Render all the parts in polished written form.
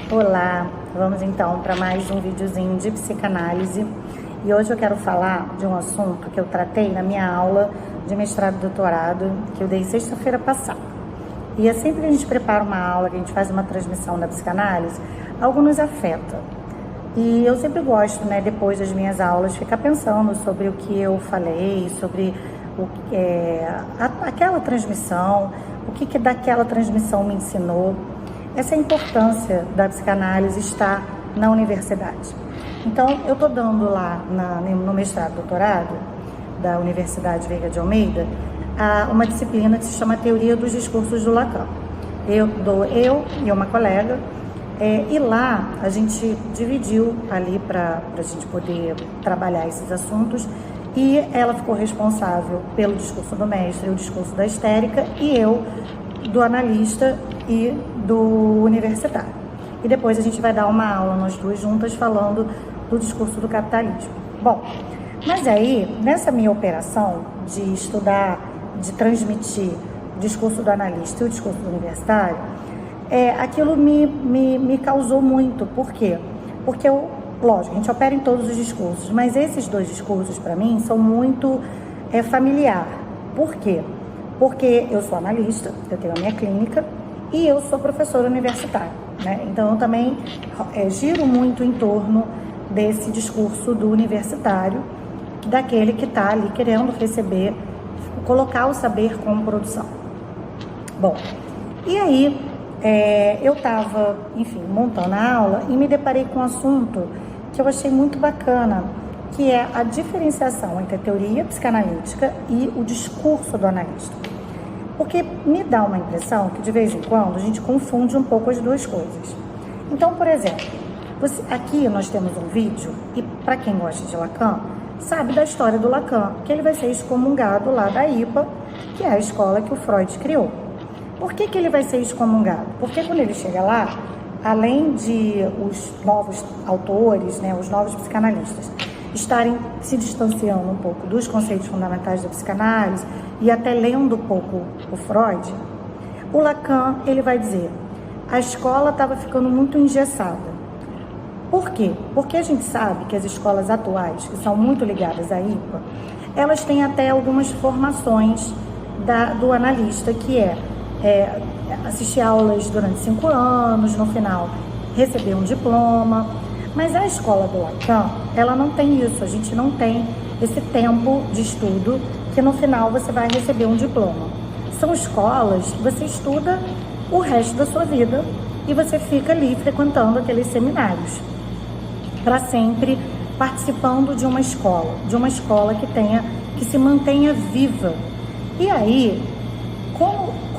Olá, vamos então para mais um videozinho de psicanálise e hoje eu quero falar de um assunto que eu tratei na minha aula de mestrado e doutorado que eu dei sexta-feira passada. E é sempre que a gente prepara uma aula, que a gente faz uma transmissão da psicanálise, algo nos afeta. E eu sempre gosto, depois das minhas aulas, ficar pensando sobre o que eu falei, sobre aquela transmissão, o que daquela transmissão me ensinou. Essa é a importância da psicanálise estar na universidade. Então, eu estou dando lá no mestrado e doutorado da Universidade Veiga de Almeida uma disciplina que se chama Teoria dos Discursos do Lacan. Eu e uma colega, e lá a gente dividiu ali para a gente poder trabalhar esses assuntos, e ela ficou responsável pelo discurso do mestre, o discurso da histérica, e eu do analista e do universitário. E depois a gente vai dar uma aula, nós duas juntas, falando do discurso do capitalismo. Bom, mas aí, nessa minha operação de estudar, de transmitir o discurso do analista e o discurso do universitário, aquilo me causou muito. Por quê? Porque lógico, a gente opera em todos os discursos, mas esses dois discursos, para mim, são muito familiar. Por quê? Porque eu sou analista, eu tenho a minha clínica e eu sou professora universitária, Então, eu também giro muito em torno desse discurso do universitário, daquele que está ali querendo receber, colocar o saber como produção. Bom, e aí eu estava, montando a aula e me deparei com um assunto que eu achei muito bacana, que é a diferenciação entre a teoria psicanalítica e o discurso do analista. Porque me dá uma impressão que, de vez em quando, a gente confunde um pouco as duas coisas. Então, por exemplo, aqui nós temos um vídeo, e para quem gosta de Lacan, sabe da história do Lacan, que ele vai ser excomungado lá da IPA, que é a escola que o Freud criou. Por que ele vai ser excomungado? Porque quando ele chega lá, além de os novos autores, os novos psicanalistas, estarem se distanciando um pouco dos conceitos fundamentais da psicanálise e até lendo um pouco o Freud, o Lacan, ele vai dizer: a escola estava ficando muito engessada. Por quê? Porque a gente sabe que as escolas atuais, que são muito ligadas à IPA, elas têm até algumas formações do analista, que assistir aulas durante 5 anos, no final receber um diploma. Mas a escola do Lacan, ela não tem isso, a gente não tem esse tempo de estudo que no final você vai receber um diploma. São escolas que você estuda o resto da sua vida e você fica ali frequentando aqueles seminários, para sempre participando de uma escola que se mantenha viva. E aí,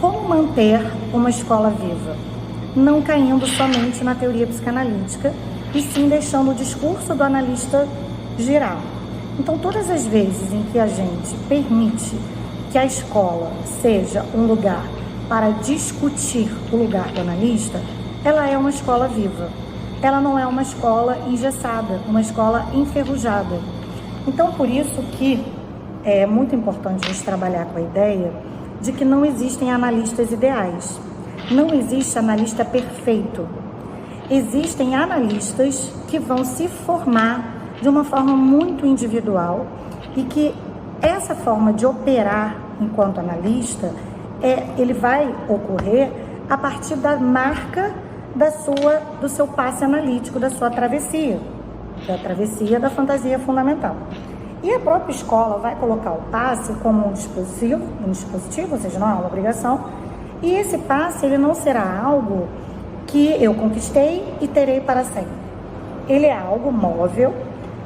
como manter uma escola viva? Não caindo somente na teoria psicanalítica, e sim deixando o discurso do analista girar. Então, todas as vezes em que a gente permite que a escola seja um lugar para discutir o lugar do analista, ela é uma escola viva. Ela não é uma escola engessada, uma escola enferrujada. Então, por isso que é muito importante a gente trabalhar com a ideia de que não existem analistas ideais. Não existe analista perfeito. Existem analistas que vão se formar de uma forma muito individual e que essa forma de operar enquanto analista, ele vai ocorrer a partir da marca do seu passe analítico, da sua travessia, da travessia da fantasia fundamental. E a própria escola vai colocar o passe como um dispositivo, ou seja, não é uma obrigação, e esse passe ele não será algo que eu conquistei e terei para sempre. Ele é algo móvel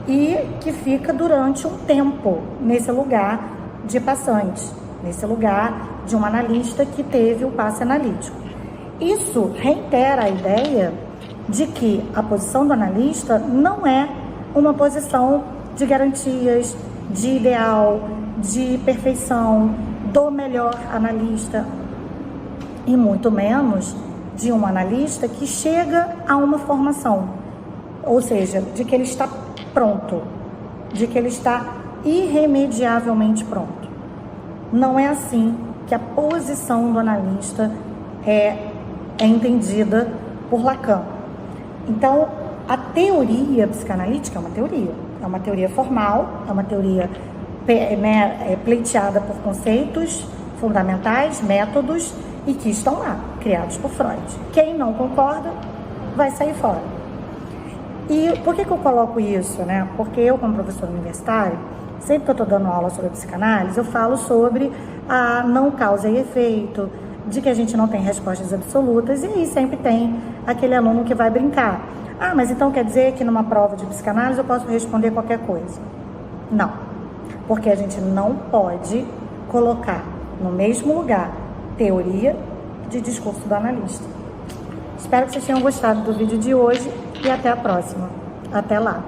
e que fica durante um tempo nesse lugar de passante, nesse lugar de um analista que teve o passe analítico. Isso reitera a ideia de que a posição do analista não é uma posição de garantias, de ideal, de perfeição, do melhor analista, e muito menos de um analista que chega a uma formação, ou seja, de que ele está pronto, de que ele está irremediavelmente pronto. Não é assim que a posição do analista é entendida por Lacan. Então, a teoria psicanalítica é uma teoria formal, é uma teoria pleiteada por conceitos fundamentais, métodos, e que estão lá, criados por Freud. Quem não concorda vai sair fora. E por que eu coloco isso, né? Porque eu, como professora universitária, sempre que eu estou dando aula sobre psicanálise, eu falo sobre a não causa e efeito, de que a gente não tem respostas absolutas, e aí sempre tem aquele aluno que vai brincar. Ah, mas então quer dizer que numa prova de psicanálise eu posso responder qualquer coisa? Não, porque a gente não pode colocar no mesmo lugar teoria de discurso do analista. Espero que vocês tenham gostado do vídeo de hoje e até a próxima. Até lá!